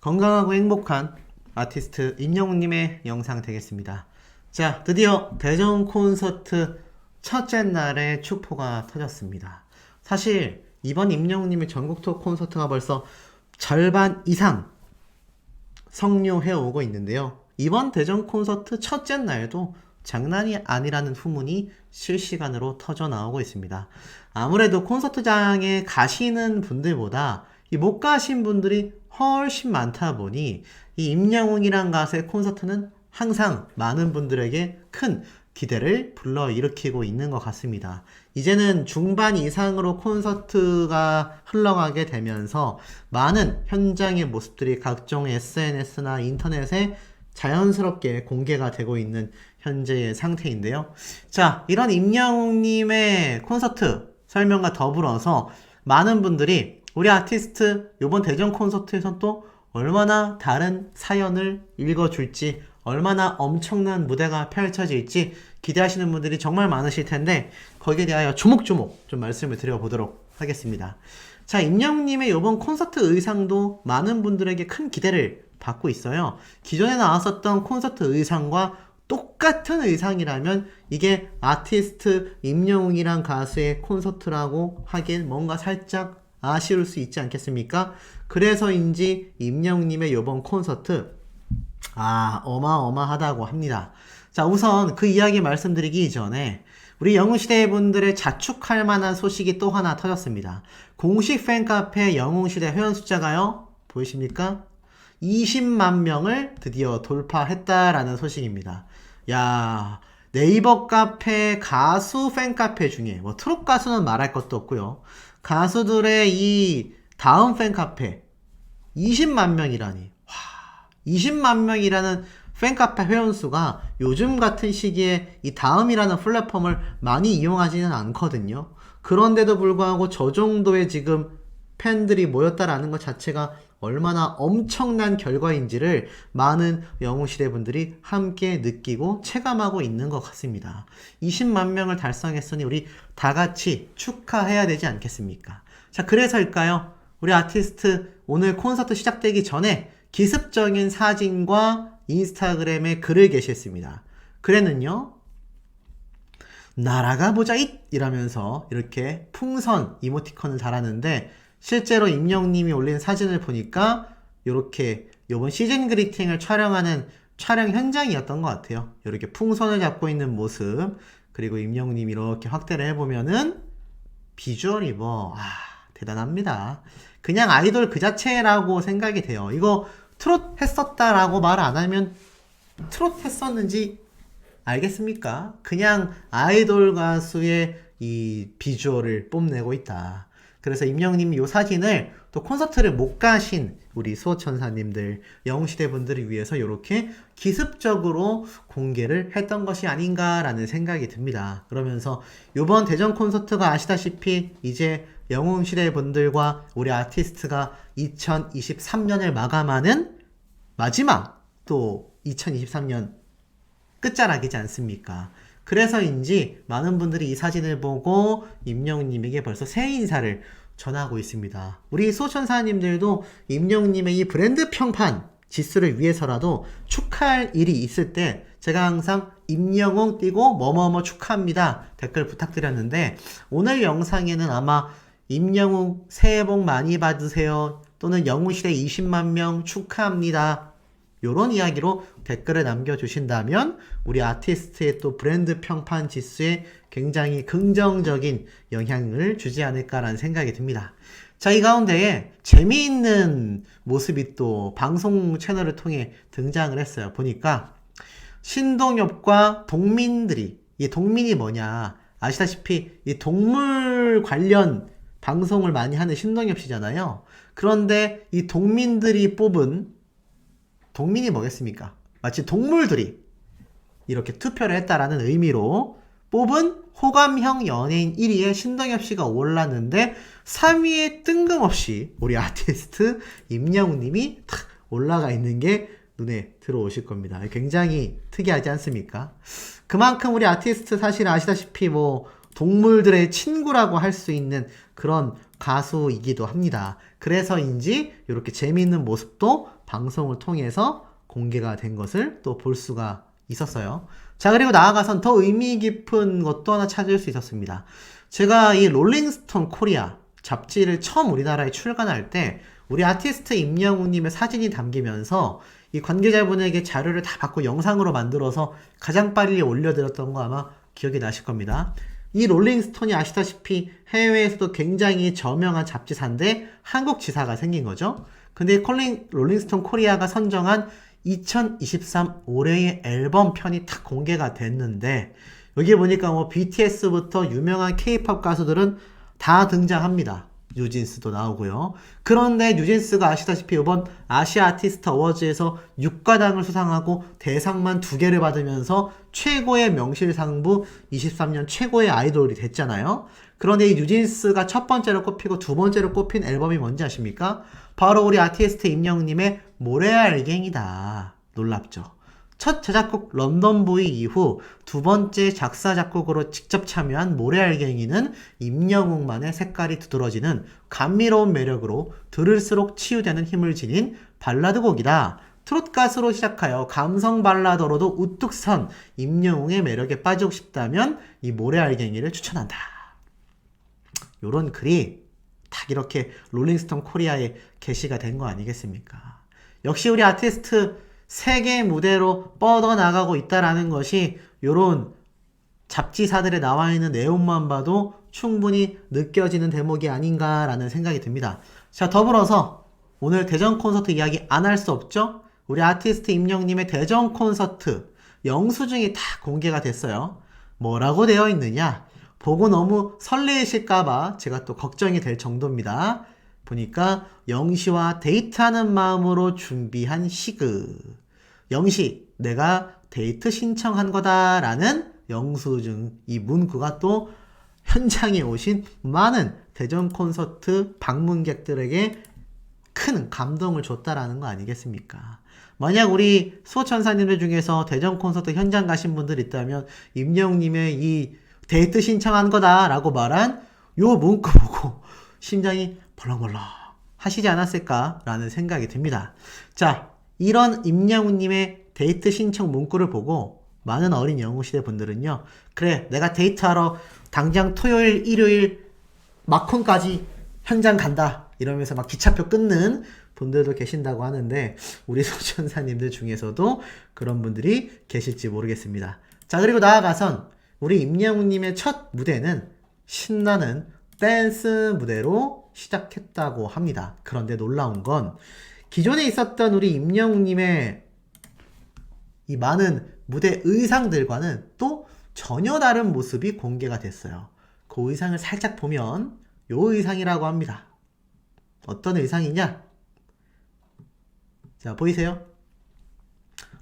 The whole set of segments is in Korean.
건강하고 행복한 아티스트 임영웅님의 영상 되겠습니다. 자, 드디어 대전 콘서트 첫째 날에 축포가 터졌습니다. 사실 이번 임영웅님의 전국 투어 콘서트가 벌써 절반 이상 성료해 오고 있는데요. 이번 대전 콘서트 첫째 날도 장난이 아니라는 후문이 실시간으로 터져 나오고 있습니다. 아무래도 콘서트장에 가시는 분들보다 못 가신 분들이 훨씬 많다 보니 이 임영웅이란 가수의 콘서트는 항상 많은 분들에게 큰 기대를 불러일으키고 있는 것 같습니다. 이제는 중반 이상으로 콘서트가 흘러가게 되면서 많은 현장의 모습들이 각종 SNS나 인터넷에 자연스럽게 공개가 되고 있는 현재의 상태인데요. 자, 이런 임영웅님의 콘서트 설명과 더불어서 많은 분들이 우리 아티스트 이번 대전 콘서트에서 또 얼마나 다른 사연을 읽어줄지, 얼마나 엄청난 무대가 펼쳐질지 기대하시는 분들이 정말 많으실 텐데 거기에 대하여 조목조목 좀 말씀을 드려보도록 하겠습니다. 자, 임영웅님의 이번 콘서트 의상도 많은 분들에게 큰 기대를 받고 있어요. 기존에 나왔었던 콘서트 의상과 똑같은 의상이라면 이게 아티스트 임영웅이란 가수의 콘서트라고 하기엔 뭔가 살짝 아쉬울 수 있지 않겠습니까? 그래서인지 임영웅님의 이번 콘서트 어마어마하다고 합니다. 자, 우선 그 이야기 말씀드리기 전에 우리 영웅시대 분들의 자축할 만한 소식이 또 하나 터졌습니다. 공식 팬카페 영웅시대 회원 숫자가요, 보이십니까? 20만 명을 드디어 돌파했다라는 소식입니다. 야, 네이버 카페 가수 팬카페 중에 뭐 트롯 가수는 말할 것도 없고요. 가수들의 이 다음 팬카페 20만 명이라니. 20만 명이라는 팬카페 회원수가 요즘 같은 시기에 이 다음이라는 플랫폼을 많이 이용하지는 않거든요. 그런데도 불구하고 저 정도의 지금 팬들이 모였다라는 것 자체가 얼마나 엄청난 결과인지를 많은 영웅시대 분들이 함께 느끼고 체감하고 있는 것 같습니다. 20만 명을 달성했으니 우리 다 같이 축하해야 되지 않겠습니까? 자, 그래서일까요? 우리 아티스트 오늘 콘서트 시작되기 전에 기습적인 사진과 인스타그램에 글을 게시했습니다. 글에는요, 날아가 보자 잇! 이라면서 이렇게 풍선 이모티콘을 달았는데 실제로 임영웅님이 올린 사진을 보니까 이렇게 이번 시즌 그리팅을 촬영하는 촬영 현장이었던 것 같아요. 이렇게 풍선을 잡고 있는 모습, 그리고 임영웅님이 이렇게 확대를 해보면은 비주얼이 대단합니다. 그냥 아이돌 그 자체라고 생각이 돼요. 이거 트롯 했었다라고 말 안 하면 트롯 했었는지 알겠습니까? 그냥 아이돌 가수의 이 비주얼을 뽐내고 있다. 그래서 임영웅님이 이 사진을 또 콘서트를 못 가신 우리 수호천사님들, 영웅시대 분들을 위해서 이렇게 기습적으로 공개를 했던 것이 아닌가라는 생각이 듭니다. 그러면서 이번 대전 콘서트가 아시다시피 이제 영웅시대 분들과 우리 아티스트가 2023년을 마감하는 마지막 또 2023년 끝자락이지 않습니까? 그래서인지 많은 분들이 이 사진을 보고 임영웅님에게 벌써 새해 인사를 전하고 있습니다. 우리 수호천사님들도 임영웅님의 이 브랜드 평판 지수를 위해서라도 축하할 일이 있을 때 제가 항상 임영웅 띄고 뭐뭐뭐 축하합니다 댓글 부탁드렸는데 오늘 영상에는 아마 임영웅 새해 복 많이 받으세요 또는 영웅시대 20만 명 축하합니다 요런 이야기로 댓글을 남겨주신다면 우리 아티스트의 또 브랜드 평판 지수에 굉장히 긍정적인 영향을 주지 않을까라는 생각이 듭니다. 자, 이 가운데에 재미있는 모습이 또 방송 채널을 통해 등장을 했어요. 보니까 신동엽과 동민들이, 이 동민이 뭐냐, 아시다시피 이 동물 관련 방송을 많이 하는 신동엽 씨잖아요. 그런데 이 동민들이 뽑은, 동민이 뭐겠습니까? 마치 동물들이 이렇게 투표를 했다라는 의미로 뽑은 호감형 연예인 1위에 신동엽 씨가 올랐는데 3위에 뜬금없이 우리 아티스트 임영웅 님이 탁 올라가 있는 게 눈에 들어오실 겁니다. 굉장히 특이하지 않습니까? 그만큼 우리 아티스트 사실 아시다시피 동물들의 친구라고 할 수 있는 그런 가수이기도 합니다. 그래서인지 이렇게 재미있는 모습도 방송을 통해서 공개가 된 것을 또 볼 수가 있었어요. 자, 그리고 나아가선 더 의미 깊은 것도 하나 찾을 수 있었습니다. 제가 이 롤링스톤 코리아 잡지를 처음 우리나라에 출간할 때 우리 아티스트 임영웅님의 사진이 담기면서 이 관계자분에게 자료를 다 받고 영상으로 만들어서 가장 빨리 올려드렸던 거 아마 기억이 나실 겁니다. 이 롤링스톤이 아시다시피 해외에서도 굉장히 저명한 잡지사인데 한국 지사가 생긴 거죠. 근데 롤링스톤 코리아가 선정한 2023 올해의 앨범 편이 딱 공개가 됐는데 여기 보니까 뭐 BTS부터 유명한 K-팝 가수들은 다 등장합니다. 뉴진스도 나오고요. 그런데 뉴진스가 아시다시피 이번 아시아 아티스트 어워즈에서 6관왕을 수상하고 대상만 2개를 받으면서 최고의 명실상부 23년 최고의 아이돌이 됐잖아요. 그런데 이 뉴진스가 첫 번째로 꼽히고 두 번째로 꼽힌 앨범이 뭔지 아십니까? 바로 우리 아티스트 임영웅님의 모래알갱이다. 놀랍죠? 첫 제작곡 런던보이 이후 두 번째 작사 작곡으로 직접 참여한 모래알갱이는 임영웅만의 색깔이 두드러지는 감미로운 매력으로 들을수록 치유되는 힘을 지닌 발라드 곡이다. 트롯 가수로 시작하여 감성 발라더로도 우뚝 선 임영웅의 매력에 빠지고 싶다면 이 모래알갱이를 추천한다. 요런 글이 딱 이렇게 롤링스톤 코리아에 게시가 된 거 아니겠습니까? 역시 우리 아티스트 세계 무대로 뻗어나가고 있다라는 것이 요런 잡지사들에 나와 있는 내용만 봐도 충분히 느껴지는 대목이 아닌가라는 생각이 듭니다. 자, 더불어서 오늘 대전 콘서트 이야기 안 할 수 없죠? 우리 아티스트 임영웅님의 대전 콘서트 영수증이 다 공개가 됐어요. 뭐라고 되어 있느냐? 보고 너무 설레이실까봐 제가 또 걱정이 될 정도입니다. 보니까 영시와 데이트하는 마음으로 준비한 시그. 영시, 내가 데이트 신청한 거다 라는 영수증, 이 문구가 또 현장에 오신 많은 대전 콘서트 방문객들에게 큰 감동을 줬다라는 거 아니겠습니까? 만약 우리 수호천사님들 중에서 대전 콘서트 현장 가신 분들 있다면 임영웅님의 이 데이트 신청한 거다 라고 말한 요 문구 보고 심장이 벌렁벌렁 하시지 않았을까 라는 생각이 듭니다. 자, 이런 임영웅님의 데이트 신청 문구를 보고 많은 어린 영웅시대 분들은요, 그래, 내가 데이트하러 당장 토요일, 일요일 막콘까지 현장 간다 이러면서 막 기차표 끊는 분들도 계신다고 하는데 우리 소천사님들 중에서도 그런 분들이 계실지 모르겠습니다. 자, 그리고 나아가선 우리 임영웅님의 첫 무대는 신나는 댄스 무대로 시작했다고 합니다. 그런데 놀라운 건 기존에 있었던 우리 임영웅님의 이 많은 무대 의상들과는 또 전혀 다른 모습이 공개가 됐어요. 그 의상을 살짝 보면 요 의상이라고 합니다. 어떤 의상이냐? 자, 보이세요?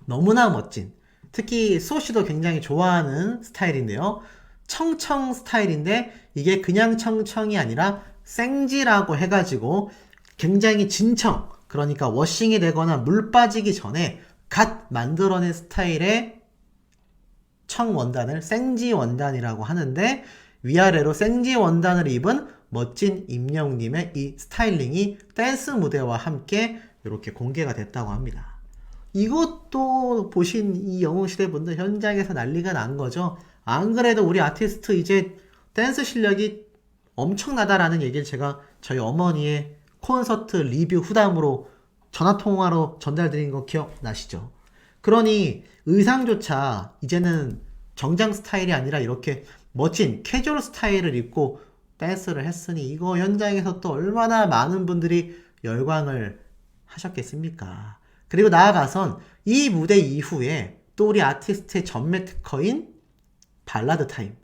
너무나 멋진, 특히 수호씨도 굉장히 좋아하는 스타일인데요. 청청 스타일인데 이게 그냥 청청이 아니라 생지라고 해가지고 굉장히 진청, 그러니까 워싱이 되거나 물 빠지기 전에 갓 만들어낸 스타일의 청 원단을 생지 원단이라고 하는데 위아래로 생지 원단을 입은 멋진 임영웅님의 이 스타일링이 댄스 무대와 함께 이렇게 공개가 됐다고 합니다. 이것도 보신 이 영웅시대 분들 현장에서 난리가 난 거죠. 안 그래도 우리 아티스트 이제 댄스 실력이 엄청나다라는 얘기를 제가 저희 어머니의 콘서트 리뷰 후담으로 전화통화로 전달드린 거 기억나시죠? 그러니 의상조차 이제는 정장 스타일이 아니라 이렇게 멋진 캐주얼 스타일을 입고 댄스를 했으니 이거 현장에서 또 얼마나 많은 분들이 열광을 하셨겠습니까? 그리고 나아가선 이 무대 이후에 또 우리 아티스트의 전매 특허인 발라드 타임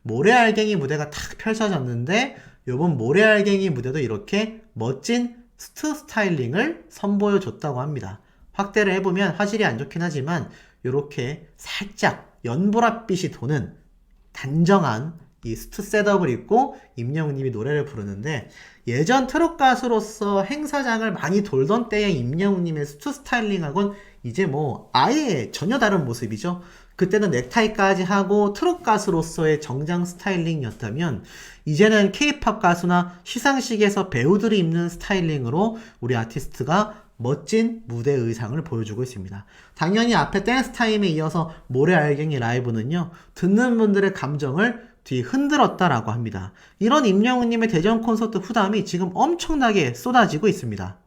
모래알갱이 무대가 탁 펼쳐졌는데 요번 모래알갱이 무대도 이렇게 멋진 스타일링을 선보여줬다고 합니다. 확대를 해보면 화질이 안 좋긴 하지만 이렇게 살짝 연보랏빛이 도는 단정한 이 셋업을 입고 임영웅님이 노래를 부르는데 예전 트롯 가수로서 행사장을 많이 돌던 때의 임영웅님의 스타일링하고는 이제 뭐 아예 전혀 다른 모습이죠. 그때는 넥타이까지 하고 트롯 가수로서의 정장 스타일링이었다면 이제는 케이팝 가수나 시상식에서 배우들이 입는 스타일링으로 우리 아티스트가 멋진 무대 의상을 보여주고 있습니다. 당연히 앞에 댄스 타임에 이어서 모래알갱이 라이브는요, 듣는 분들의 감정을 뒤흔들었다라고 합니다. 이런 임영웅님의 대전 콘서트 후담이 지금 엄청나게 쏟아지고 있습니다.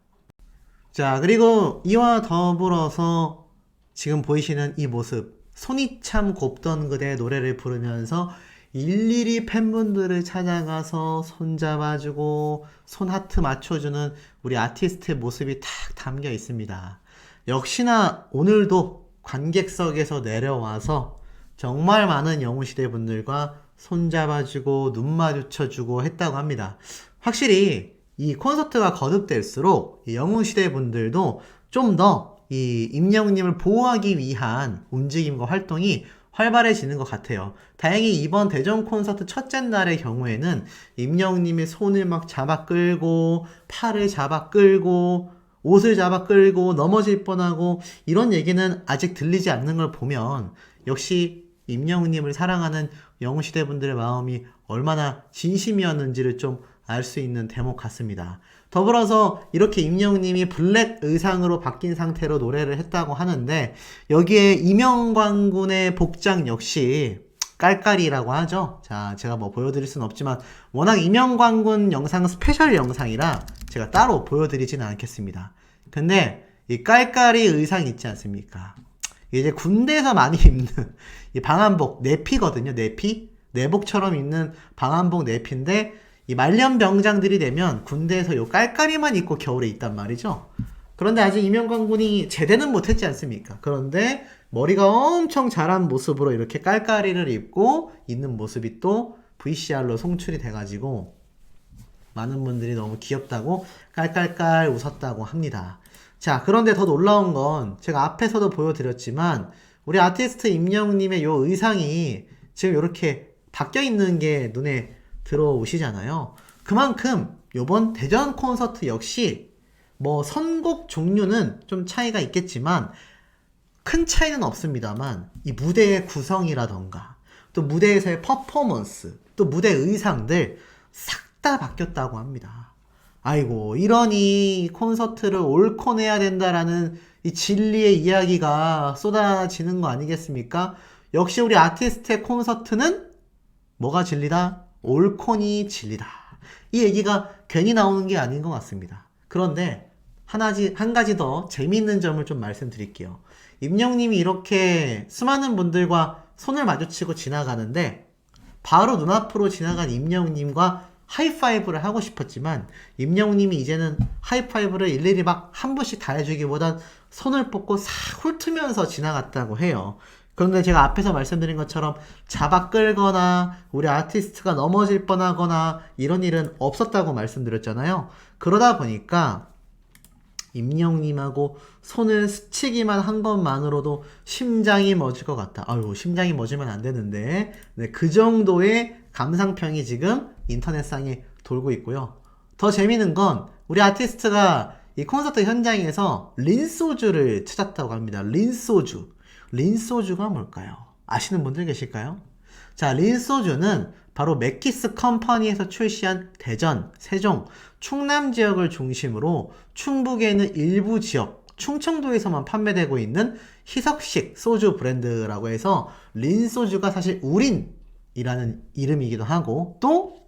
자, 그리고 이와 더불어서 지금 보이시는 이 모습, 손이 참 곱던 그대 노래를 부르면서 일일이 팬분들을 찾아가서 손잡아주고 손 하트 맞춰주는 우리 아티스트의 모습이 탁 담겨 있습니다. 역시나 오늘도 관객석에서 내려와서 정말 많은 영웅시대 분들과 손잡아주고 눈 마주쳐주고 했다고 합니다. 확실히 이 콘서트가 거듭될수록 이 영웅시대 분들도 좀 더 이 임영웅님을 보호하기 위한 움직임과 활동이 활발해지는 것 같아요. 다행히 이번 대전 콘서트 첫째 날의 경우에는 임영웅님의 손을 막 잡아 끌고 팔을 잡아 끌고 옷을 잡아 끌고 넘어질 뻔하고 이런 얘기는 아직 들리지 않는 걸 보면 역시 임영웅님을 사랑하는 영웅시대 분들의 마음이 얼마나 진심이었는지를 좀 알 수 있는 대목 같습니다. 더불어서 이렇게 임영웅님이 블랙 의상으로 바뀐 상태로 노래를 했다고 하는데 여기에 이명관 군의 복장 역시 깔깔이라고 하죠. 자, 제가 뭐 보여드릴 수는 없지만 워낙 이명관 군 영상 스페셜 영상이라 제가 따로 보여드리지는 않겠습니다. 근데 이 깔깔이 의상 있지 않습니까? 이제 군대에서 많이 입는 이 방한복 내피거든요. 내피? 내복처럼 입는 방한복 내피인데 이 말년병장들이 되면 군대에서 요 깔깔이만 입고 겨울에 있단 말이죠. 그런데 아직 이명관 군이 제대는 못했지 않습니까? 그런데 머리가 엄청 자란 모습으로 이렇게 깔깔이를 입고 있는 모습이 또 VCR로 송출이 돼가지고 많은 분들이 너무 귀엽다고 깔깔깔 웃었다고 합니다. 자, 그런데 더 놀라운 건 제가 앞에서도 보여드렸지만 우리 아티스트 임영웅님의 요 의상이 지금 이렇게 바뀌어 있는 게 눈에 들어오시잖아요. 그만큼 요번 대전 콘서트 역시 뭐 선곡 종류는 좀 차이가 있겠지만 큰 차이는 없습니다만 이 무대의 구성이라던가 또 무대에서의 퍼포먼스 또 무대 의상들 싹 다 바뀌었다고 합니다. 아이고, 이러니 콘서트를 옳고 내야 된다라는 이 진리의 이야기가 쏟아지는 거 아니겠습니까? 역시 우리 아티스트의 콘서트는 뭐가 진리다? 옳코니 진리다. 이 얘기가 괜히 나오는 게 아닌 것 같습니다. 그런데 한 가지 더 재미있는 점을 좀 말씀드릴게요. 임영웅님이 이렇게 수많은 분들과 손을 마주치고 지나가는데 바로 눈앞으로 지나간 임영웅님과 하이파이브를 하고 싶었지만 임영웅님이 이제는 하이파이브를 일일이 막 한 분씩 다 해주기보단 손을 뻗고 싹 훑으면서 지나갔다고 해요. 그런데 제가 앞에서 말씀드린 것처럼 잡아 끌거나 우리 아티스트가 넘어질 뻔하거나 이런 일은 없었다고 말씀드렸잖아요. 그러다 보니까 임영웅님하고 손을 스치기만 한 것만으로도 심장이 멎을 것 같다. 아유, 심장이 멎으면 안 되는데. 네, 그 정도의 감상평이 지금 인터넷상에 돌고 있고요. 더 재미있는 건 우리 아티스트가 이 콘서트 현장에서 린소주를 찾았다고 합니다. 린소주. 린소주가 뭘까요? 아시는 분들 계실까요? 자, 린소주는 바로 맥키스 컴퍼니에서 출시한 대전, 세종, 충남 지역을 중심으로 충북에 있는 일부 지역, 충청도에서만 판매되고 있는 희석식 소주 브랜드라고 해서 린소주가 사실 우린이라는 이름이기도 하고 또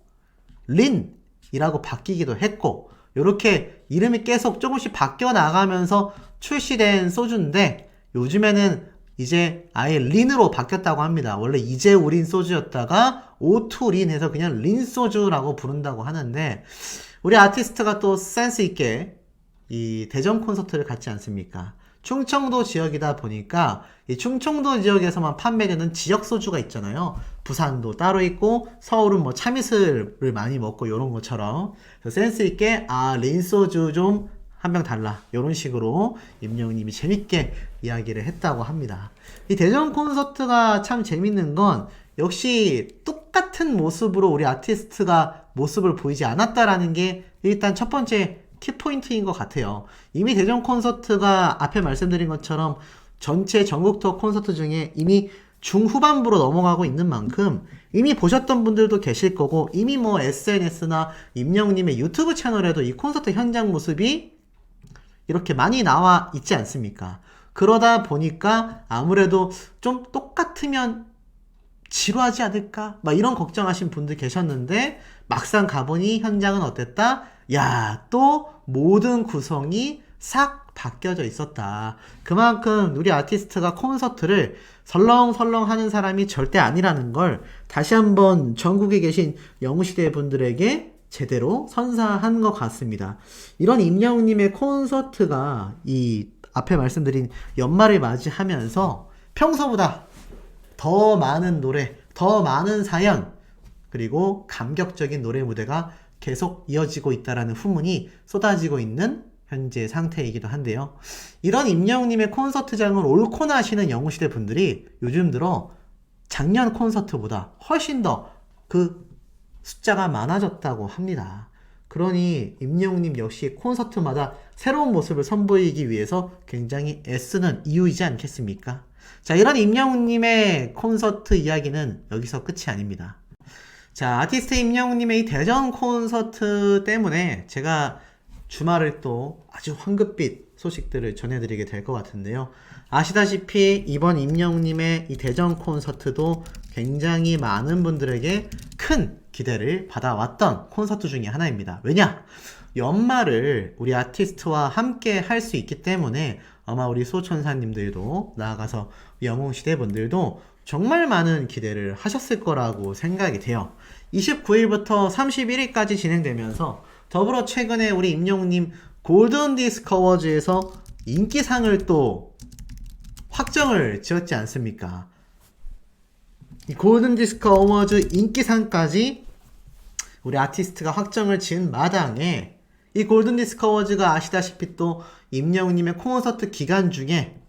린이라고 바뀌기도 했고 이렇게 이름이 계속 조금씩 바뀌어 나가면서 출시된 소주인데 요즘에는 이제 아예 린으로 바뀌었다고 합니다. 원래 이제 우린 소주였다가 오투린 해서 그냥 린 소주라고 부른다고 하는데 우리 아티스트가 또 센스 있게 이 대전 콘서트를 갔지 않습니까? 충청도 지역이다 보니까 이 충청도 지역에서만 판매되는 지역 소주가 있잖아요. 부산도 따로 있고 서울은 뭐 참이슬을 많이 먹고 이런 것처럼 센스 있게 린 소주 좀 한 병 달라 이런 식으로 임영웅님이 재밌게 이야기를 했다고 합니다. 이 대전 콘서트가 참 재밌는 건 역시 똑같은 모습으로 우리 아티스트가 모습을 보이지 않았다라는 게 일단 첫 번째 키포인트인 것 같아요. 이미 대전 콘서트가 앞에 말씀드린 것처럼 전체 전국 투어 콘서트 중에 이미 중후반부로 넘어가고 있는 만큼 이미 보셨던 분들도 계실 거고 이미 뭐 SNS나 임영님의 유튜브 채널에도 이 콘서트 현장 모습이 이렇게 많이 나와 있지 않습니까? 그러다 보니까 아무래도 좀 똑같으면 지루하지 않을까? 막 이런 걱정하신 분들 계셨는데 막상 가보니 현장은 어땠다? 야, 또 모든 구성이 싹 바뀌어져 있었다. 그만큼 우리 아티스트가 콘서트를 설렁설렁 하는 사람이 절대 아니라는 걸 다시 한번 전국에 계신 영웅시대 분들에게 제대로 선사한 것 같습니다. 이런 임영웅님의 콘서트가 이 앞에 말씀드린 연말을 맞이하면서 평소보다 더 많은 노래, 더 많은 사연, 그리고 감격적인 노래 무대가 계속 이어지고 있다라는 후문이 쏟아지고 있는 현재 상태이기도 한데요. 이런 임영웅님의 콘서트장을 옳고 나시는 영웅시대 분들이 요즘 들어 작년 콘서트보다 훨씬 더 그 숫자가 많아졌다고 합니다. 그러니 임영웅님 역시 콘서트마다 새로운 모습을 선보이기 위해서 굉장히 애쓰는 이유이지 않겠습니까? 자, 이런 임영웅님의 콘서트 이야기는 여기서 끝이 아닙니다. 자, 아티스트 임영웅님의 이 대전 콘서트 때문에 제가 주말을 또 아주 황급빛 소식들을 전해드리게 될 것 같은데요. 아시다시피 이번 임영웅님의 이 대전 콘서트도 굉장히 많은 분들에게 큰 기대를 받아왔던 콘서트 중에 하나입니다. 왜냐? 연말을 우리 아티스트와 함께 할 수 있기 때문에 아마 우리 소천사님들도 나아가서 영웅시대 분들도 정말 많은 기대를 하셨을 거라고 생각이 돼요. 29일부터 31일까지 진행되면서 더불어 최근에 우리 임영웅님 골든디스크 어워즈에서 인기상을 또 확정을 지었지 않습니까? 이 골든디스크 어워즈 인기상까지 우리 아티스트가 확정을 지은 마당에 이 골든디스크 어워즈가 아시다시피 또 임영웅님의 콘서트 기간 중에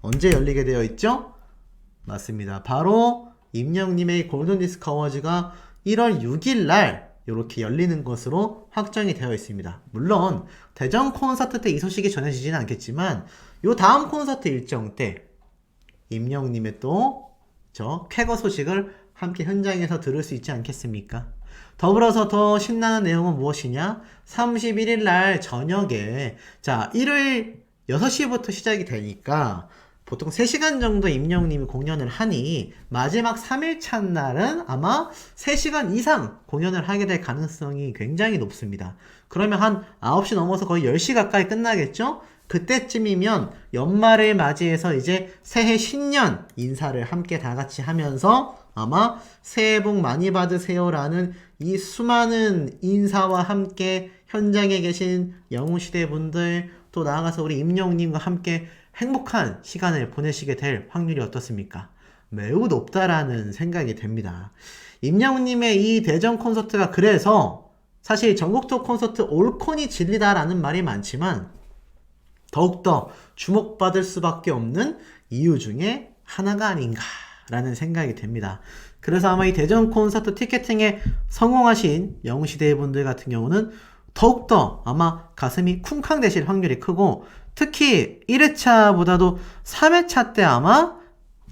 언제 열리게 되어 있죠? 맞습니다. 바로 임영웅님의 골든디스크 어워즈가 1월 6일 날 이렇게 열리는 것으로 확정이 되어 있습니다. 물론 대전 콘서트 때 이 소식이 전해지지는 않겠지만 요 다음 콘서트 일정 때 임영웅님의 또 저 쾌거 소식을 함께 현장에서 들을 수 있지 않겠습니까? 더불어서 더 신나는 내용은 무엇이냐? 31일 날 저녁에 자 1일 6시부터 시작이 되니까 보통 3시간 정도 임영웅님이 공연을 하니 마지막 3일차 날은 아마 3시간 이상 공연을 하게 될 가능성이 굉장히 높습니다. 그러면 한 9시 넘어서 거의 10시 가까이 끝나겠죠? 그때쯤이면 연말을 맞이해서 이제 새해 신년 인사를 함께 다 같이 하면서 아마 새해 복 많이 받으세요라는 이 수많은 인사와 함께 현장에 계신 영웅시대 분들 또 나아가서 우리 임영웅님과 함께 행복한 시간을 보내시게 될 확률이 어떻습니까? 매우 높다라는 생각이 됩니다. 임영웅님의 이 대전 콘서트가 그래서 사실 전국 투어 콘서트 올콘이 진리다라는 말이 많지만 더욱더 주목받을 수밖에 없는 이유 중에 하나가 아닌가라는 생각이 됩니다. 그래서 아마 이 대전 콘서트 티켓팅에 성공하신 영웅시대 분들 같은 경우는 더욱더 아마 가슴이 쿵쾅대실 확률이 크고 특히 1회차보다도 3회차 때 아마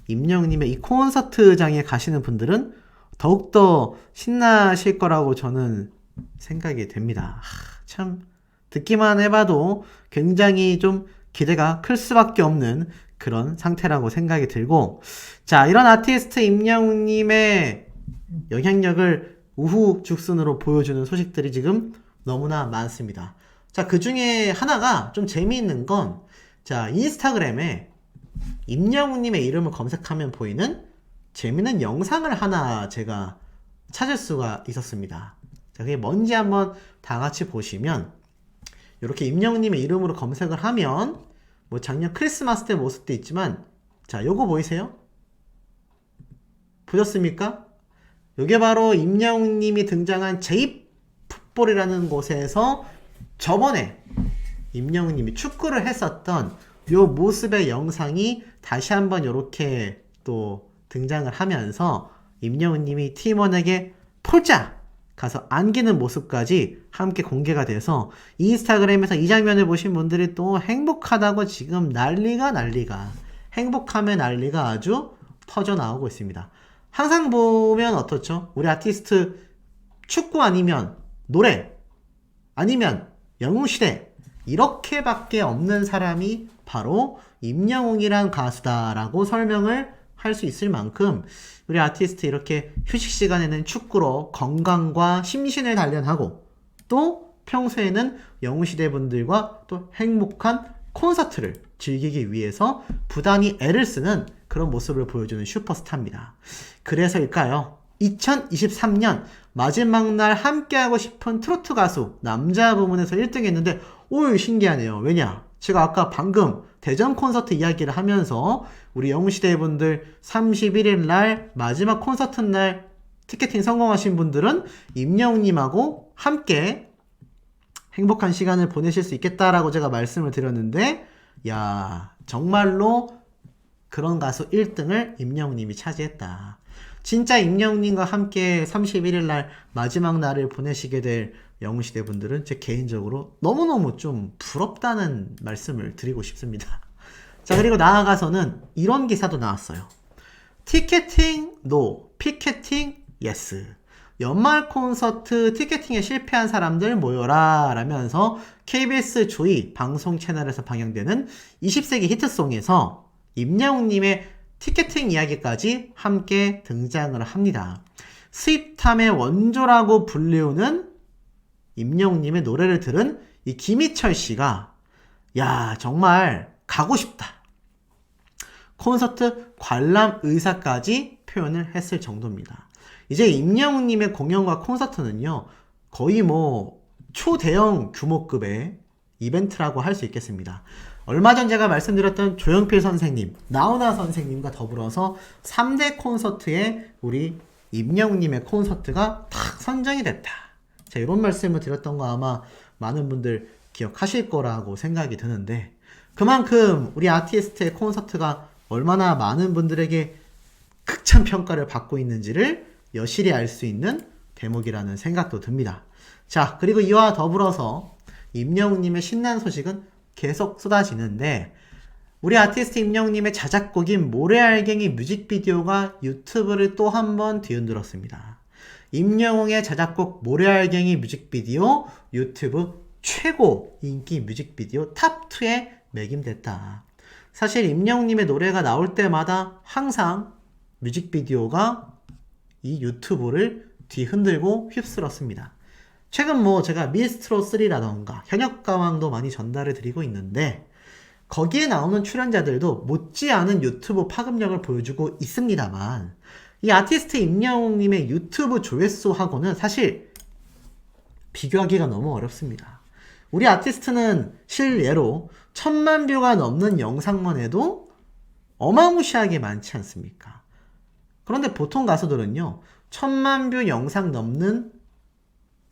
임영웅님의 이 콘서트장에 가시는 분들은 더욱더 신나실 거라고 저는 생각이 됩니다. 참 듣기만 해봐도 굉장히 좀 기대가 클 수밖에 없는 그런 상태라고 생각이 들고 자 이런 아티스트 임영웅님의 영향력을 우후죽순으로 보여주는 소식들이 지금 너무나 많습니다. 자, 그 중에 하나가 좀 재미있는 건, 자, 인스타그램에 임영웅님의 이름을 검색하면 보이는 재미있는 영상을 하나 제가 찾을 수가 있었습니다. 자, 그게 뭔지 한번 다 같이 보시면, 이렇게 임영웅님의 이름으로 검색을 하면, 뭐 작년 크리스마스 때 모습도 있지만, 자, 요거 보이세요? 보셨습니까? 요게 바로 임영웅님이 등장한 제이풋볼이라는 곳에서 저번에 임영웅님이 축구를 했었던 요 모습의 영상이 다시 한번 이렇게 또 등장을 하면서 임영웅님이 팀원에게 폴짝 가서 안기는 모습까지 함께 공개가 돼서 인스타그램에서 이 장면을 보신 분들이 또 행복하다고 지금 난리가 행복함의 난리가 아주 퍼져나오고 있습니다. 항상 보면 어떻죠? 우리 아티스트 축구 아니면 노래 아니면 영웅시대 이렇게밖에 없는 사람이 바로 임영웅이란 가수다라고 설명을 할 수 있을 만큼 우리 아티스트 이렇게 휴식 시간에는 축구로 건강과 심신을 단련하고 또 평소에는 영웅시대 분들과 또 행복한 콘서트를 즐기기 위해서 부단히 애를 쓰는 그런 모습을 보여주는 슈퍼스타입니다. 그래서일까요? 2023년 마지막 날 함께하고 싶은 트로트 가수 남자 부문에서 1등 했는데 오 신기하네요. 왜냐? 제가 아까 방금 대전 콘서트 이야기를 하면서 우리 영웅시대 분들 31일 날 마지막 콘서트 날 티켓팅 성공하신 분들은 임영웅님하고 함께 행복한 시간을 보내실 수 있겠다라고 제가 말씀을 드렸는데 야 정말로 그런 가수 1등을 임영웅님이 차지했다. 진짜 임영웅님과 함께 31일 날 마지막 날을 보내시게 될 영웅시대 분들은 제 개인적으로 너무너무 좀 부럽다는 말씀을 드리고 싶습니다. 자 그리고 나아가서는 이런 기사도 나왔어요. 티켓팅 NO, 피켓팅 YES. 연말 콘서트 티켓팅에 실패한 사람들 모여라 라면서 KBS 조이 방송 채널에서 방영되는 20세기 히트송에서 임영웅님의 티켓팅 이야기까지 함께 등장을 합니다. 스윗함의 원조라고 불리우는 임영웅님의 노래를 들은 이 김희철 씨가 야 정말 가고 싶다. 콘서트 관람 의사까지 표현을 했을 정도입니다. 이제 임영웅님의 공연과 콘서트는요 거의 뭐 초대형 규모급의 이벤트라고 할 수 있겠습니다. 얼마 전 제가 말씀드렸던 조영필 선생님, 나훈아 선생님과 더불어서 3대 콘서트에 우리 임영웅님의 콘서트가 탁 선정이 됐다. 자, 이런 말씀을 드렸던 거 아마 많은 분들 기억하실 거라고 생각이 드는데 그만큼 우리 아티스트의 콘서트가 얼마나 많은 분들에게 극찬 평가를 받고 있는지를 여실히 알 수 있는 대목이라는 생각도 듭니다. 자, 그리고 이와 더불어서 임영웅님의 신나는 소식은 계속 쏟아지는데 우리 아티스트 임영웅님의 자작곡인 모래알갱이 뮤직비디오가 유튜브를 또 한 번 뒤흔들었습니다. 임영웅의 자작곡 모래알갱이 뮤직비디오 유튜브 최고 인기 뮤직비디오 탑2에 매김됐다. 사실 임영웅님의 노래가 나올 때마다 항상 뮤직비디오가 이 유튜브를 뒤흔들고 휩쓸었습니다. 최근 뭐 제가 미스트롯 3라던가 현역가왕도 많이 전달을 드리고 있는데 거기에 나오는 출연자들도 못지않은 유튜브 파급력을 보여주고 있습니다만 이 아티스트 임영웅님의 유튜브 조회수하고는 사실 비교하기가 너무 어렵습니다. 우리 아티스트는 실례로 1000만 뷰가 넘는 영상만 해도 어마무시하게 많지 않습니까? 그런데 보통 가수들은요 1000만 뷰 영상 넘는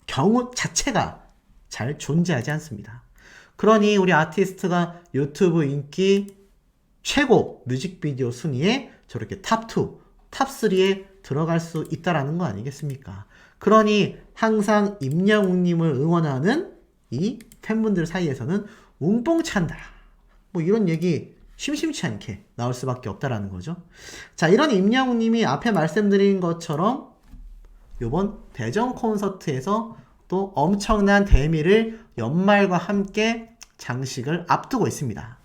경우 자체가 잘 존재하지 않습니다. 그러니 우리 아티스트가 유튜브 인기 최고 뮤직비디오 순위에 저렇게 탑2, 탑3에 들어갈 수 있다라는 거 아니겠습니까? 그러니 항상 임영웅님을 응원하는 이 팬분들 사이에서는 웅뽕찬다. 뭐 이런 얘기 심심치 않게 나올 수밖에 없다라는 거죠. 자, 이런 임영웅님이 앞에 말씀드린 것처럼 이번 대전 콘서트에서 또 엄청난 대미를 연말과 함께 장식을 앞두고 있습니다.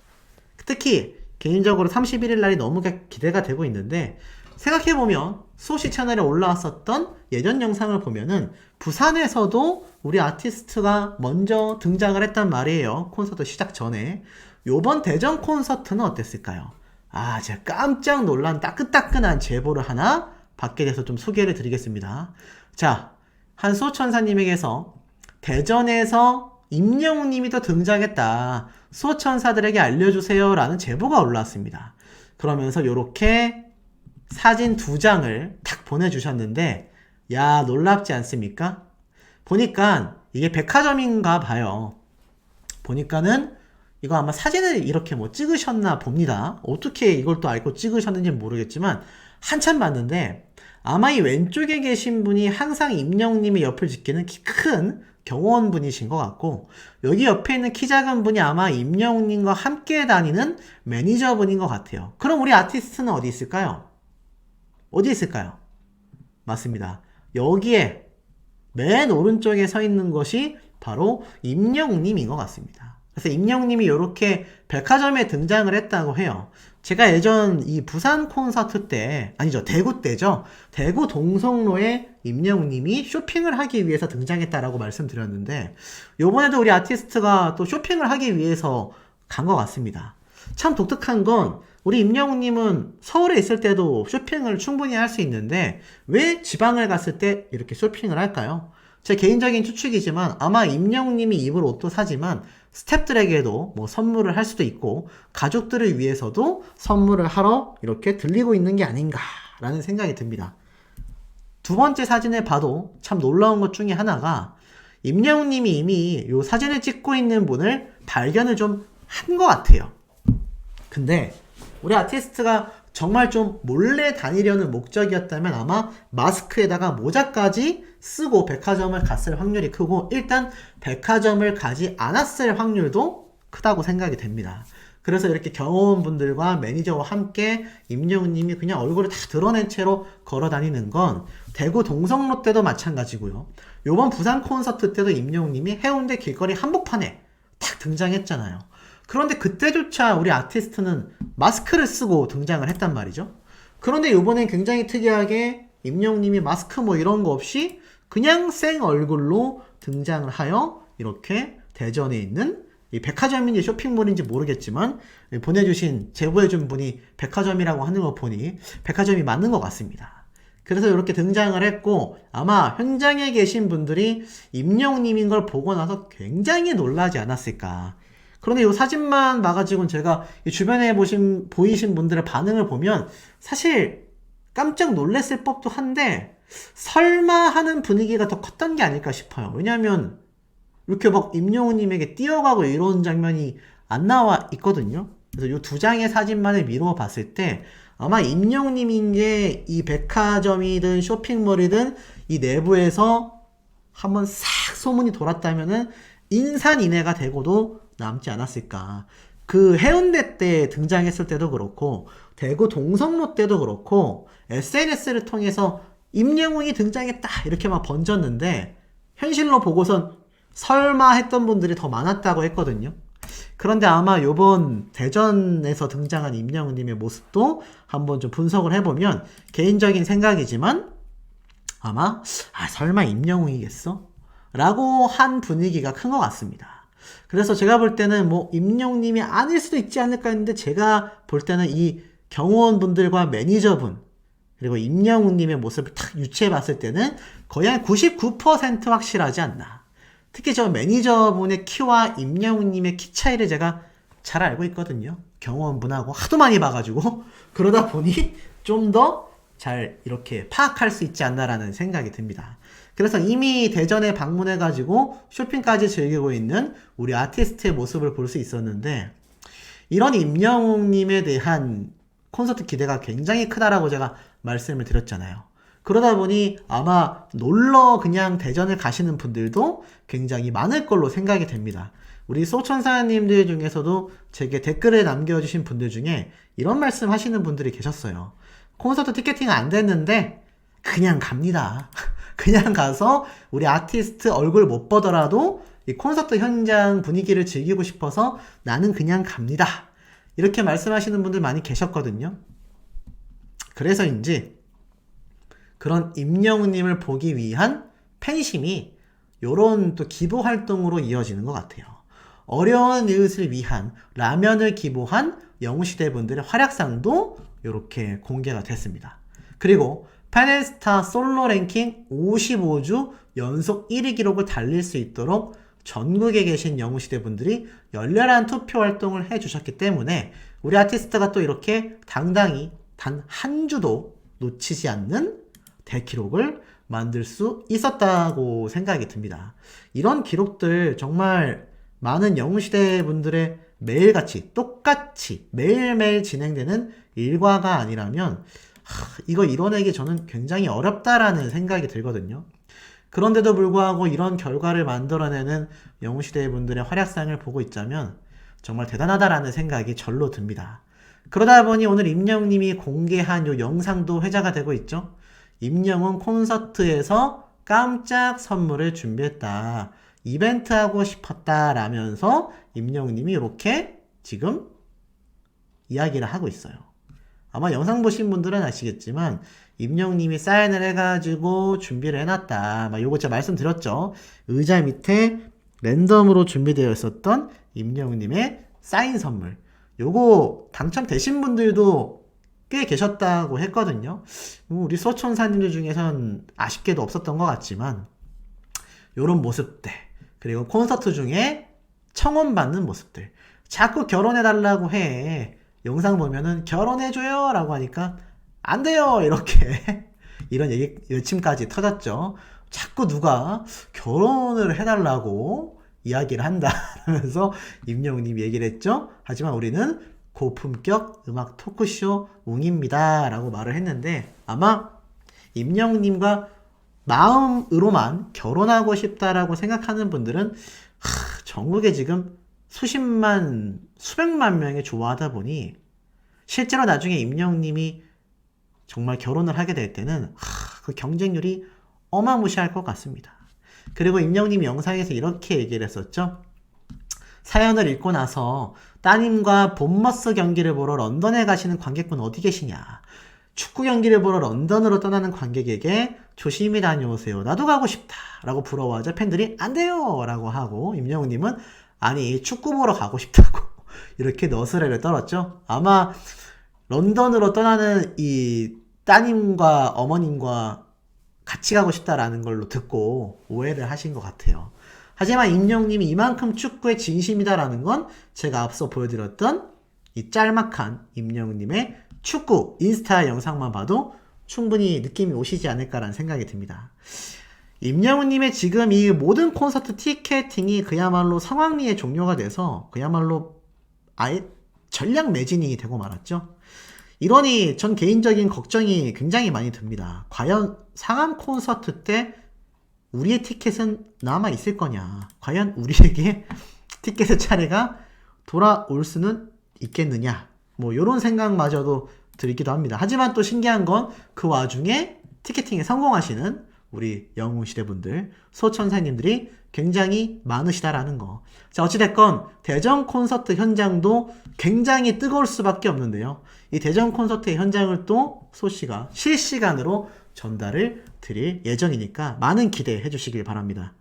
특히 개인적으로 31일 날이 너무 기대가 되고 있는데 생각해보면 소시 채널에 올라왔었던 예전 영상을 보면은 부산에서도 우리 아티스트가 먼저 등장을 했단 말이에요. 콘서트 시작 전에. 요번 대전 콘서트는 어땠을까요? 아, 제가 깜짝 놀란 따끈따끈한 제보를 하나 받게 돼서 좀 소개를 드리겠습니다. 자, 한 수호천사님에게서 대전에서 임영웅님이 또 등장했다. 수호천사들에게 알려주세요 라는 제보가 올라왔습니다. 그러면서 요렇게 사진 2장을 탁 보내주셨는데 야 놀랍지 않습니까? 보니까 이게 백화점인가 봐요. 보니까는 이거 아마 사진을 이렇게 뭐 찍으셨나 봅니다. 어떻게 이걸 또 알고 찍으셨는지 모르겠지만 한참 봤는데 아마 이 왼쪽에 계신 분이 항상 임영웅님의 옆을 지키는 키 큰 경호원분이신 것 같고 여기 옆에 있는 키 작은 분이 아마 임영웅님과 함께 다니는 매니저분인 것 같아요. 그럼 우리 아티스트는 어디 있을까요? 어디 있을까요? 맞습니다. 여기에 맨 오른쪽에 서 있는 것이 바로 임영웅님인 것 같습니다. 그래서 임영웅님이 이렇게 백화점에 등장을 했다고 해요. 제가 예전 이 부산 콘서트 때, 아니죠, 대구 때죠. 대구 동성로에 임영웅님이 쇼핑을 하기 위해서 등장했다라고 말씀드렸는데, 요번에도 우리 아티스트가 또 쇼핑을 하기 위해서 간 것 같습니다. 참 독특한 건 우리 임영웅님은 서울에 있을 때도 쇼핑을 충분히 할 수 있는데 왜 지방을 갔을 때 이렇게 쇼핑을 할까요? 제 개인적인 추측이지만 아마 임영웅님이 입을 옷도 사지만 스태프들에게도 뭐 선물을 할 수도 있고 가족들을 위해서도 선물을 하러 이렇게 들리고 있는 게 아닌가라는 생각이 듭니다. 두 번째 사진을 봐도 참 놀라운 것 중에 하나가 임영웅님이 이미 이 사진을 찍고 있는 분을 발견을 좀 한 것 같아요. 근데 우리 아티스트가 정말 좀 몰래 다니려는 목적이었다면 아마 마스크에다가 모자까지 쓰고 백화점을 갔을 확률이 크고 일단 백화점을 가지 않았을 확률도 크다고 생각이 됩니다. 그래서 이렇게 경호원분들과 매니저와 함께 임영웅님이 그냥 얼굴을 다 드러낸 채로 걸어 다니는 건 대구 동성로 때도 마찬가지고요. 요번 부산 콘서트 때도 임영웅님이 해운대 길거리 한복판에 탁 등장했잖아요. 그런데 그때조차 우리 아티스트는 마스크를 쓰고 등장을 했단 말이죠. 그런데 이번엔 굉장히 특이하게 임영웅님이 마스크 뭐 이런 거 없이 그냥 생 얼굴로 등장을 하여 이렇게 대전에 있는 이 백화점인지 쇼핑몰인지 모르겠지만 보내주신 제보해준 분이 백화점이라고 하는 거 보니 백화점이 맞는 것 같습니다. 그래서 이렇게 등장을 했고 아마 현장에 계신 분들이 임영웅님인 걸 보고 나서 굉장히 놀라지 않았을까. 그런데 이 사진만 봐가지고는 제가 주변에 보이신 분들의 반응을 보면 사실 깜짝 놀랐을 법도 한데 설마 하는 분위기가 더 컸던 게 아닐까 싶어요. 왜냐하면 이렇게 막 임영웅님에게 뛰어가고 이런 장면이 안 나와 있거든요. 그래서 이 두 장의 사진만을 미루어 봤을 때 아마 임영웅님인 게 이 백화점이든 쇼핑몰이든 이 내부에서 한번 싹 소문이 돌았다면은 인산인해가 되고도 남지 않았을까. 그 해운대 때 등장했을 때도 그렇고 대구 동성로 때도 그렇고 SNS를 통해서 임영웅이 등장했다 이렇게 막 번졌는데 현실로 보고선 설마 했던 분들이 더 많았다고 했거든요. 그런데 아마 요번 대전에서 등장한 임영웅님의 모습도 한번 좀 분석을 해보면 개인적인 생각이지만 아마 설마 임영웅이겠어? 라고 한 분위기가 큰 것 같습니다. 그래서 제가 볼 때는 뭐 임영웅님이 아닐 수도 있지 않을까 했는데 제가 볼 때는 이 경호원분들과 매니저분 그리고 임영웅님의 모습을 탁 유추해 봤을 때는 거의 한 99% 확실하지 않나. 특히 저 매니저분의 키와 임영웅님의 키 차이를 제가 잘 알고 있거든요. 경호원분하고 하도 많이 봐가지고 그러다 보니 좀 더 잘 이렇게 파악할 수 있지 않나라는 생각이 듭니다. 그래서 이미 대전에 방문해가지고 쇼핑까지 즐기고 있는 우리 아티스트의 모습을 볼 수 있었는데 이런 임영웅님에 대한 콘서트 기대가 굉장히 크다라고 제가 말씀을 드렸잖아요. 그러다 보니 아마 놀러 그냥 대전을 가시는 분들도 굉장히 많을 걸로 생각이 됩니다. 우리 소천사님들 중에서도 제게 댓글을 남겨주신 분들 중에 이런 말씀 하시는 분들이 계셨어요. 콘서트 티켓팅 안 됐는데 그냥 갑니다. 그냥 가서 우리 아티스트 얼굴 못 보더라도 이 콘서트 현장 분위기를 즐기고 싶어서 나는 그냥 갑니다. 이렇게 말씀하시는 분들 많이 계셨거든요. 그래서인지 그런 임영웅님을 보기 위한 팬심이 요런 또 기부 활동으로 이어지는 것 같아요. 어려운 이웃을 위한 라면을 기부한 영웅시대 분들의 활약상도 이렇게 공개가 됐습니다. 그리고 팬앤스타 솔로 랭킹 55주 연속 1위 기록을 달릴 수 있도록 전국에 계신 영웅시대 분들이 열렬한 투표 활동을 해주셨기 때문에 우리 아티스트가 또 이렇게 당당히 단 한 주도 놓치지 않는 대기록을 만들 수 있었다고 생각이 듭니다. 이런 기록들 정말 많은 영웅시대 분들의 매일같이 똑같이 매일매일 진행되는 일과가 아니라면 이거 이뤄내기 저는 굉장히 어렵다라는 생각이 들거든요. 그런데도 불구하고 이런 결과를 만들어내는 영웅시대 분들의 활약상을 보고 있자면 정말 대단하다라는 생각이 절로 듭니다. 그러다 보니 오늘 임영님이 공개한 요 영상도 회자가 되고 있죠. 임영은 콘서트에서 깜짝 선물을 준비했다. 이벤트 하고 싶었다 라면서 임영님이 이렇게 지금 이야기를 하고 있어요. 아마 영상 보신 분들은 아시겠지만 임영님이 사인을 해가지고 준비를 해놨다. 막 요거 제가 말씀드렸죠. 의자 밑에 랜덤으로 준비되어 있었던 임영님의 사인 선물. 요거 당첨되신 분들도 꽤 계셨다고 했거든요. 우리 소천사님들 중에선 아쉽게도 없었던 것 같지만 요런 모습들, 그리고 콘서트 중에 청혼받는 모습들, 자꾸 결혼해달라고 해. 영상 보면은 결혼해줘요 라고 하니까 안 돼요 이렇게 이런 외침까지 터졌죠. 자꾸 누가 결혼을 해달라고 이야기를 한다 라면서 임영웅님이 얘기를 했죠. 하지만 우리는 고품격 음악 토크쇼 웅입니다 라고 말을 했는데, 아마 임영웅님과 마음으로만 결혼하고 싶다라고 생각하는 분들은 전국에 지금 수십만, 수백만 명이 좋아하다 보니 실제로 나중에 임영웅님이 정말 결혼을 하게 될 때는 그 경쟁률이 어마무시할 것 같습니다. 그리고 임영웅님이 영상에서 이렇게 얘기를 했었죠. 사연을 읽고 나서 따님과 본머스 경기를 보러 런던에 가시는 관객분 어디 계시냐, 축구 경기를 보러 런던으로 떠나는 관객에게 조심히 다녀오세요, 나도 가고 싶다 라고 부러워하자 팬들이 안 돼요 라고 하고, 임영웅님은 아니 축구 보러 가고 싶다고 이렇게 너스레를 떨었죠. 아마 런던으로 떠나는 이 따님과 어머님과 같이 가고 싶다라는 걸로 듣고 오해를 하신 것 같아요. 하지만 임영웅님이 이만큼 축구에 진심이다라는 건 제가 앞서 보여드렸던 이 짤막한 임영웅님의 축구 인스타 영상만 봐도 충분히 느낌이 오시지 않을까라는 생각이 듭니다. 임영웅님의 지금 이 모든 콘서트 티켓팅이 그야말로 성황리에 종료가 돼서 그야말로 아예 전략 매진이 되고 말았죠. 이러니 전 개인적인 걱정이 굉장히 많이 듭니다. 과연 상암 콘서트 때 우리의 티켓은 남아있을 거냐, 과연 우리에게 티켓의 차례가 돌아올 수는 있겠느냐, 뭐 이런 생각마저도 들기도 합니다. 하지만 또 신기한 건 그 와중에 티켓팅에 성공하시는 우리 영웅시대분들, 소천사님들이 굉장히 많으시다라는 거. 자, 어찌됐건 대전 콘서트 현장도 굉장히 뜨거울 수밖에 없는데요. 이 대전 콘서트의 현장을 또 소씨가 실시간으로 전달을 드릴 예정이니까 많은 기대해 주시길 바랍니다.